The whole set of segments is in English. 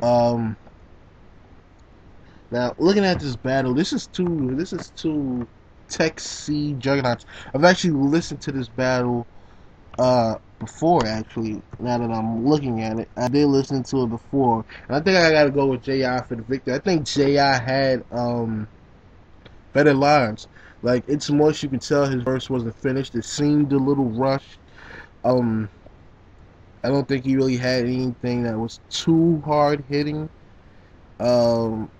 Um, Now looking at this battle, this is two Tech C juggernauts. I've actually listened to this battle before actually. Now that I'm looking at it, I did listen to it before, and I think I gotta go with Ji for the victory. I think Ji had better lines. Like it's Moist, you can tell his verse wasn't finished. It seemed a little rushed. Um, I don't think he really had anything that was too hard hitting. Um,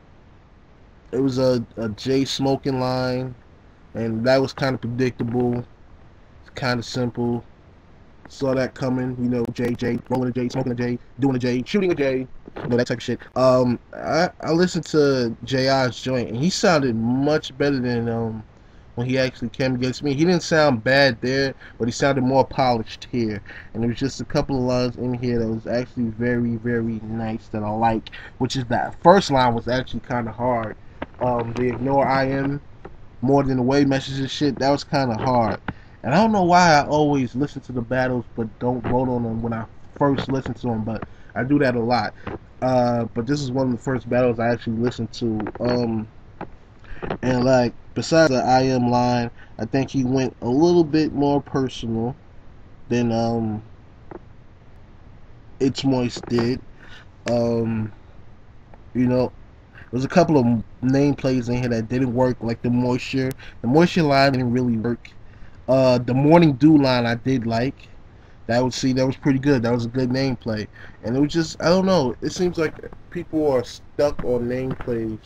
it was a Jay smoking line, and that was kind of predictable. It's kind of simple. Saw that coming, J, rolling a J, smoking a J, doing a J, shooting a J, that type of shit. I listened to J.I.'s joint, and he sounded much better than when he actually came against me. He didn't sound bad there, but he sounded more polished here. And there was just a couple of lines in here that was actually very, very nice that I like, which is that first line was actually kind of hard. The ignore I am more than the way messages and shit, that was kind of hard. And I don't know why I always listen to the battles but don't vote on them when I first listen to them, but I do that a lot. But this is one of the first battles I actually listened to. And like, besides the I am line, I think he went a little bit more personal than It's Moist did. Um, there's a couple of name plays in here that didn't work, like the Moisture. The Moisture line didn't really work. The Morning Dew line I did like. That was pretty good. That was a good name play. And it was just, I don't know, it seems like people are stuck on name plays,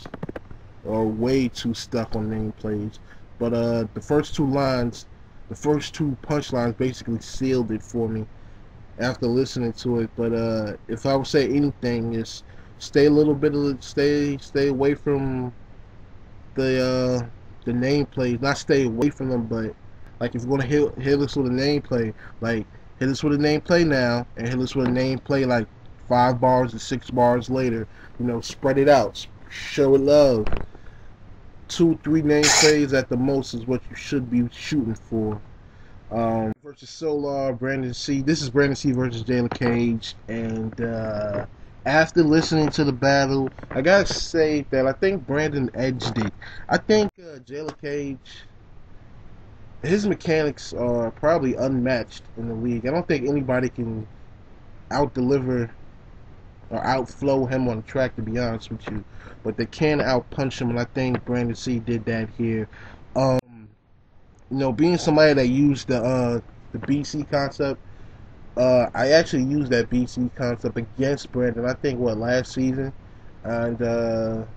or way too stuck on name plays. But the first two lines, the first two punchlines basically sealed it for me after listening to it. But if I would say anything, is stay a little bit of stay away from the name plays. Not stay away from them, but like if you're gonna hit us with a name play, like hit us with a name play now, and hit us with a name play like 5 bars or 6 bars later. Spread it out, show it love. 2, 3 name plays at the most is what you should be shooting for. Versus Solar, Brandon C. This is Brandon C versus Jayla Cage, and after listening to the battle, I gotta say that I think Brandon edged it. I think Jayla Cage, his mechanics are probably unmatched in the league. I don't think anybody can out deliver or outflow him on the track, to be honest with you. But they can out punch him, and I think Brandon C did that here. Being somebody that used the BC concept, I actually used that BC concept against Brandon. I think last season, and I'm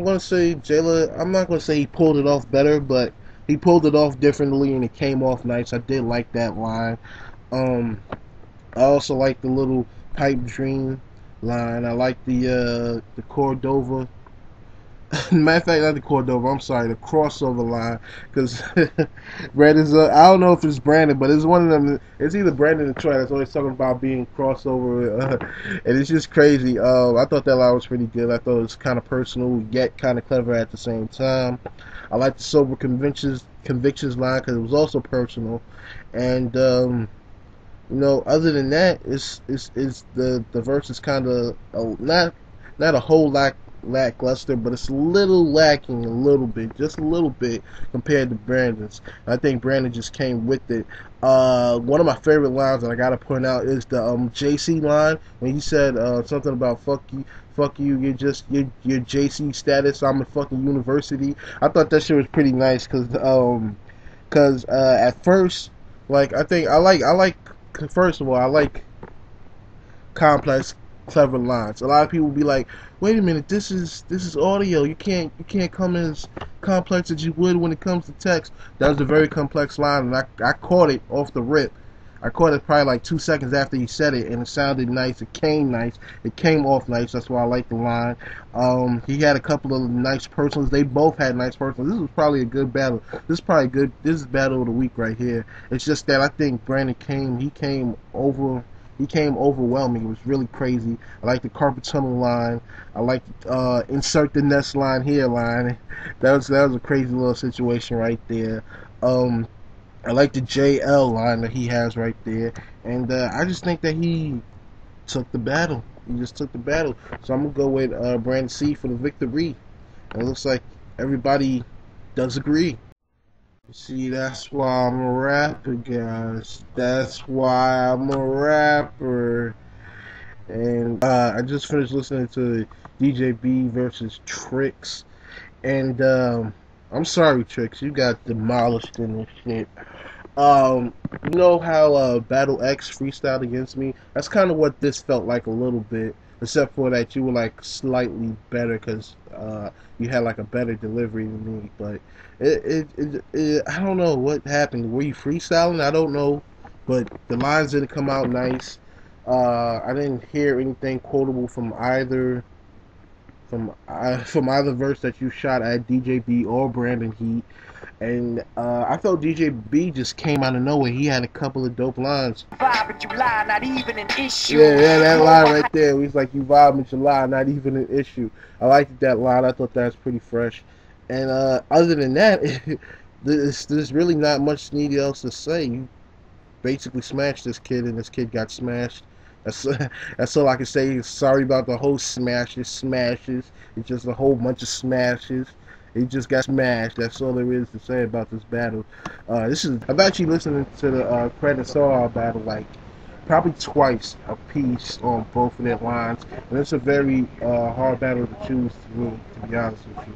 gonna say Jayla. I'm not gonna say he pulled it off better, but he pulled it off differently, and it came off nice. I did like that line. Um, I also like the little pipe dream line. I like the Cordova. Matter of fact, not the Cordova. I'm sorry, the crossover line. Because Brandon's. I don't know if it's Brandon, but it's one of them. It's either Brandon or Troy that's always talking about being crossover, and it's just crazy. I thought that line was pretty good. I thought it was kind of personal, yet kind of clever at the same time. I like the sober convictions line because it was also personal, and other than that, it's the verse is kind of not a whole lot lackluster, but it's a little lacking a little bit, just a little bit compared to Brandon's. I think Brandon just came with it. One of my favorite lines that I gotta point out is the JC line when he said something about fuck you, you're JC status. I'm a fucking university. I thought that shit was pretty nice because at first, like I like first of all I like complex, clever lines. A lot of people be like, "Wait a minute, this is audio. You can't come as complex as you would when it comes to text." That was a very complex line, and I caught it off the rip. I caught it probably like 2 seconds after he said it, and it sounded nice. It came nice. It came off nice. That's why I like the line. He had a couple of nice personals. They both had nice personals. This was probably a good battle. This is probably good. This is battle of the week right here. It's just that I think Brandon came. He came overwhelming. It was really crazy. I like the carpet tunnel line. I like insert the nest line here line. That was a crazy little situation right there. I like the JL line that he has right there, and I just think that he took the battle. He just took the battle. So I'm gonna go with Brandon C for the victory. And it looks like everybody does agree. See, that's why I'm a rapper, guys. That's why I'm a rapper. And I just finished listening to DJ B versus Tricks. And I'm sorry, Tricks, you got demolished in this shit. You know how Battle X freestyled against me? That's kind of what this felt like a little bit, except for that you were like slightly better because you had like a better delivery than me. But I don't know what happened. Were you freestyling? I don't know, but the lines didn't come out nice. I didn't hear anything quotable from either verse that you shot at DJB or Brandon Heat. And I felt DJB just came out of nowhere. He had a couple of dope lines. Vibe, you lie, not even an issue. Yeah, that line right there. He's like, you vibe with your lie, not even an issue. I liked that line. I thought that was pretty fresh. And other than that, there's really not much needed else to say. You basically smashed this kid, and this kid got smashed. That's all I can say. Sorry about the whole smashes. It's just a whole bunch of smashes. He just got smashed. That's all there is to say about this battle. I've actually listened to the Cred and Solar battle like probably twice a piece on both of their lines, and it's a very hard battle to choose to me, to be honest with you.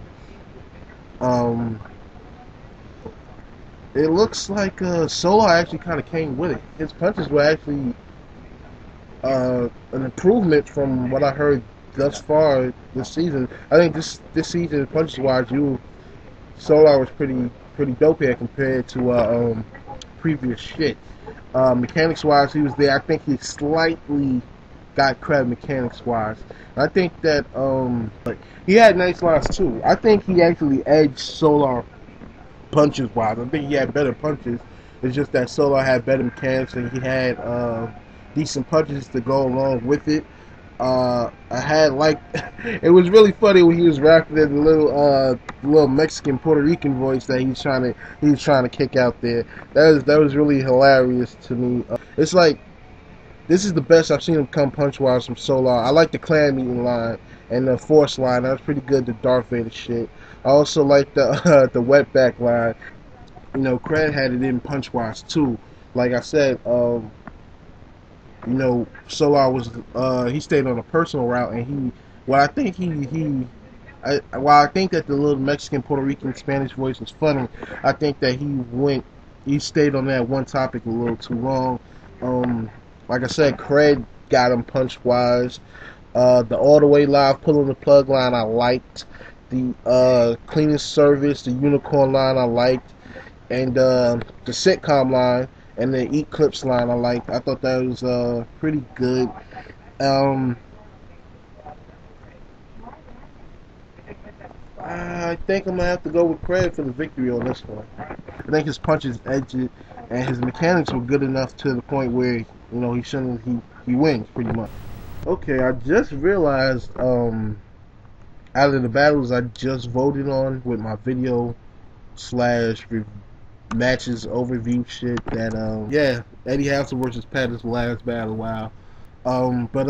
It looks like Solar actually kind of came with it. His punches were actually an improvement from what I heard thus far this season. I think this season, punches wise, Solar was pretty dope here compared to previous shit. Mechanics wise, he was there. I think he slightly got credit mechanics wise. I think that but he had nice lines too. I think he actually edged Solar punches wise. I think he had better punches. It's just that Solar had better mechanics and he had decent punches to go along with it. I had like it was really funny when he was rapping in the little Mexican Puerto Rican voice that he was trying to kick out there. That was really hilarious to me. It's like this is the best I've seen him come punch wise from Solar. I like the clan meeting line and the force line. That was pretty good. The Darth Vader shit. I also like the the wetback line. You know, Cred had it in punch wise too. Like I said, you know, Solar was he stayed on a personal route, and while I think that the little Mexican, Puerto Rican, Spanish voice was funny, I think that he stayed on that one topic a little too long. Like I said, Cred got him punch wise. The all the way live pulling the plug line I liked. The cleaning service, the unicorn line I liked, and the sitcom line. And the Eclipse line I liked. I thought that was pretty good. I think I'm gonna have to go with Cred for the victory on this one. I think his punches edged it, and his mechanics were good enough to the point where he wins pretty much. Okay, I just realized out of the battles I just voted on with my video / matches overview shit that yeah, Eddie Hassel versus Pat is the last battle. Wow. But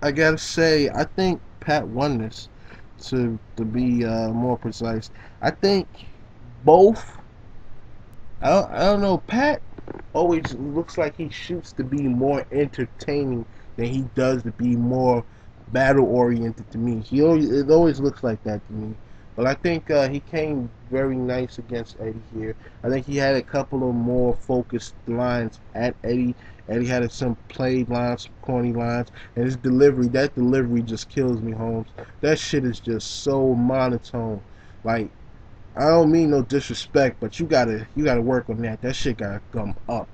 I gotta say I think Pat won this. To be more precise, I think both. I don't know. Pat always looks like he shoots to be more entertaining than he does to be more battle oriented to me. It always looks like that to me. But I think he came very nice against Eddie here. I think he had a couple of more focused lines at Eddie. Eddie had some played lines, some corny lines, and his delivery, that delivery just kills me, Holmes. That shit is just so monotone. Like, I don't mean no disrespect, but you gotta work on that. That shit gotta come up,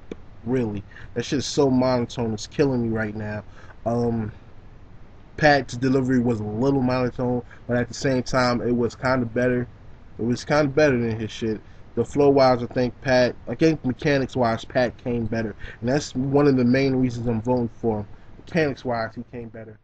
really. That shit is so monotone, it's killing me right now. Pat's delivery was a little monotone, but at the same time, it was kind of better. It was kind of better than his shit. The flow wise, I think mechanics wise, Pat came better, and that's one of the main reasons I'm voting for him. Mechanics wise, he came better.